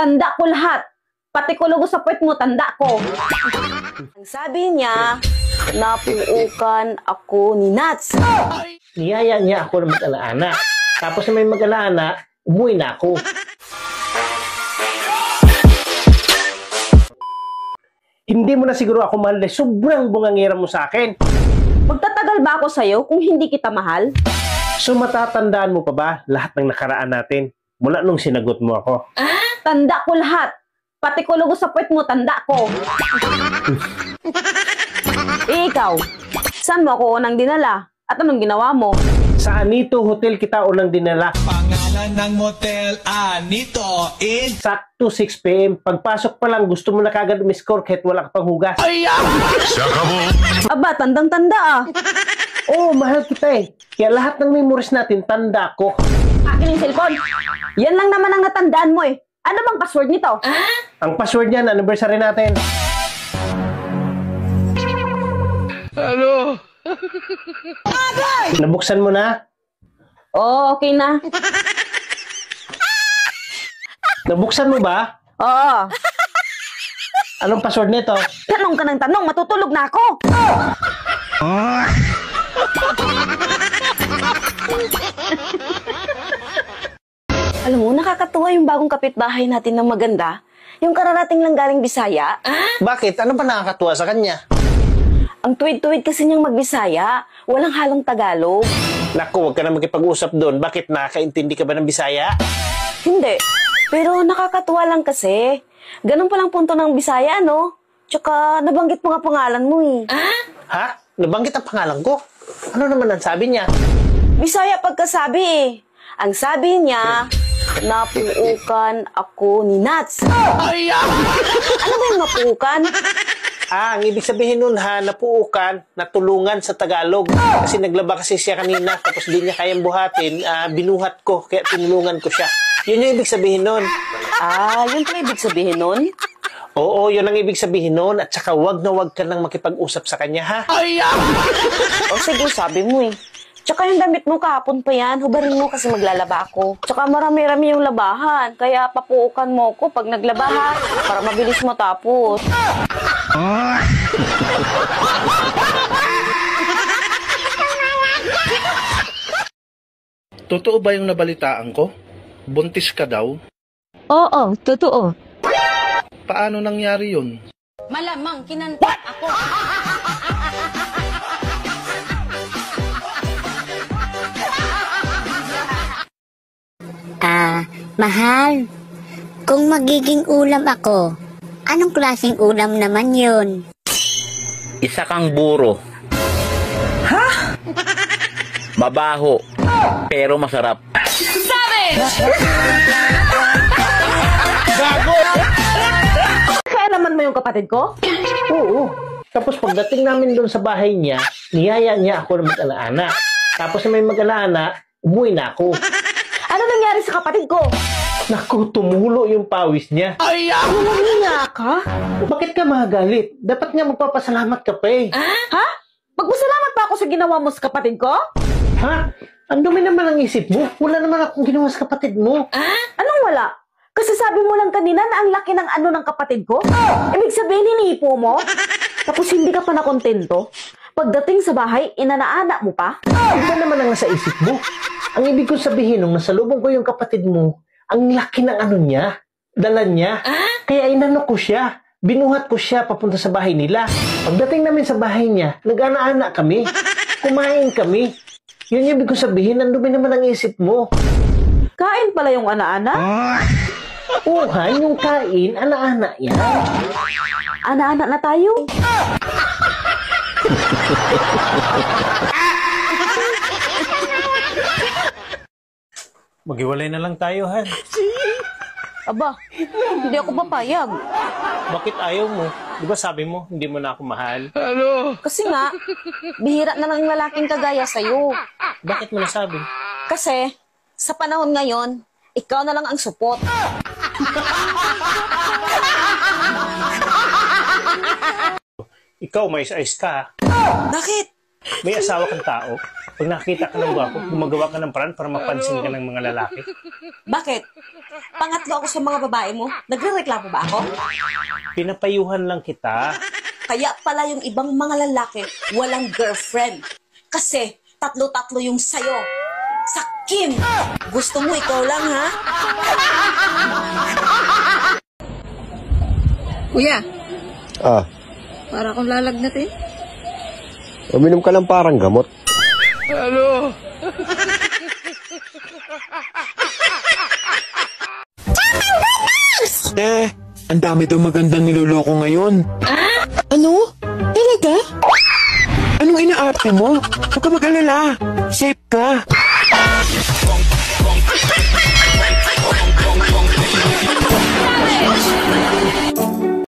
Tanda ko lahat. Pati kulugo sa puwet mo, tanda ko. Ang sabi niya, napuukan ako ni Nats. Niyaya niya ako ng mag-alaana. Tapos na may mag-alaana, umuwi na ako. Hindi mo na siguro ako mahal dahil sobrang bungangira mo sa akin. Magtatagal ba ako sa'yo kung hindi kita mahal? So matatandaan mo pa ba lahat ng nakaraan natin mula nung sinagot mo ako? Tanda ko lahat. Pati kulugo sa puwet mo, tanda ko. Ikaw, saan mo ako unang dinala? At anong ginawa mo? Sa Anito Hotel kita unang dinala. Pangalan ng motel, Anito in... Sakto 6 PM. Pagpasok pa lang, gusto mo na kagad umiscore kahit wala ka pang hugas. Aba, tandang-tanda ah. Oo, mahal kita eh. Kaya lahat ng memories natin, tanda ko. Akin yung cellphone. Yan lang naman ang natandaan mo eh. Ano bang password nito? Ang password niyan, anniversary natin. Ano? Nabuksan mo na? Oo, okay na. Nabuksan mo ba? Oo. Anong password nito? Tanong ka ng tanong, matutulog na ako. Alam mo, nakakatuwa yung bagong kapitbahay natin ng maganda. Yung kararating lang galing Bisaya. Bakit? Ano ba nakakatuwa sa kanya? Ang tuwid-tuwid kasi niyang magbisaya. Walang halong Tagalog. Naku, huwag ka na magkipag-usap doon. Bakit? Nakakaintindi ka ba ng Bisaya? Hindi. Pero nakakatuwa lang kasi. Ganun palang punto ng Bisaya, no? Tsaka nabanggit mo nga pangalan mo eh. Ha? Nabanggit ang pangalan ko? Ano naman ang sabi niya? Bisaya pagkasabi eh. Ang sabi niya, napuukan ako ni Nats. Ano ba yung napuukan? Ang ibig sabihin nun ha, napuukan, natulungan sa Tagalog. Kasi naglaba kasi siya kanina, tapos di niya kayang buhatin, binuhat ko, kaya tinulungan ko siya. Yun yung ibig sabihin nun. Yun pala ibig sabihin nun? Oo, yun ang ibig sabihin nun. At saka wag na wag ka nang makipag-usap sa kanya, ha? O sige, sabi mo eh. Tsaka yung damit mo kahapon pa yan, hubarin mo kasi maglalaba ako. Tsaka marami-rami yung labahan, kaya papuukan mo ko pag naglaba ha, para mabilis mo tapos. Totoo ba yung nabalitaan ko? Buntis ka daw? Oo, totoo. Paano nangyari yun? Malamang kinanta ako. Mahal, kung magiging ulam ako, anong klaseng ulam naman yun? Isa kang buro. Ha? Mabaho. Pero masarap. Gago! Kaya naman mo yung kapatid ko? Oo. Tapos pagdating namin doon sa bahay niya, niyaya niya ako ng mag-alaana. Tapos na may mag-alaana, umuwi na ako. Ano nangyari sa kapatid ko? Naku, tumulo yung pawis niya. Nangyaya ka? Bakit ka magalit? Dapat nga magpapasalamat ka pa eh. Ha? Magpasalamat pa ako sa ginawa mo sa kapatid ko? Ha? Ang dumi naman ang isip mo. Wala naman akong ginawa sa kapatid mo. Anong wala? Kasi sabi mo lang kanina na ang laki ng ano ng kapatid ko? Ibig sabihin, hinihipo mo? Tapos hindi ka pa nakontento? Pagdating sa bahay, inanaanak mo pa? Iba naman ang nasa isip mo. Ang ibig kong sabihin, nung nasalubong ko yung kapatid mo, ang laki ng ano niya, dala niya. Kaya inano ko siya. Binuhat ko siya papunta sa bahay nila. Pagdating namin sa bahay niya, nag-ana-ana kami. Kumain kami. Yun yung ibig kong sabihin, ang dumi naman ang isip mo. Kain pala yung ana-ana? Uhan, yung kain, ana-ana yan. Ana-ana na tayo? Maghiwalay na lang tayo, Han. Aba, hindi ako papayag. Bakit ayaw mo? Di ba sabi mo, hindi mo na ako mahal? Kasi nga, bihira na lang yung lalaking kagaya sa'yo. Bakit mo nasabi? Kasi, sa panahon ngayon, ikaw na lang ang supot. Ikaw, may ayos ka. Bakit? May asawa kang tao. Pag nakita ka ng gwapo, gumagawa ka ng paraan para mapansin ka ng mga lalaki. Bakit? Pangatlo ako sa mga babae mo. Nagre-reklamo ba ako? Pinapayuhan lang kita. Kaya pala yung ibang mga lalaki walang girlfriend. Kasi tatlo-tatlo yung sayo. Sa Kim! Gusto mo ikaw lang, ha? Kuya, Ah, para akong lalagnat eh. uminom ka ng parang gamot. Ang dami daw magandang niloloko ngayon. Ano? Talaga? Anong inaarte mo? Huwag ka mag-alala. Safe ka.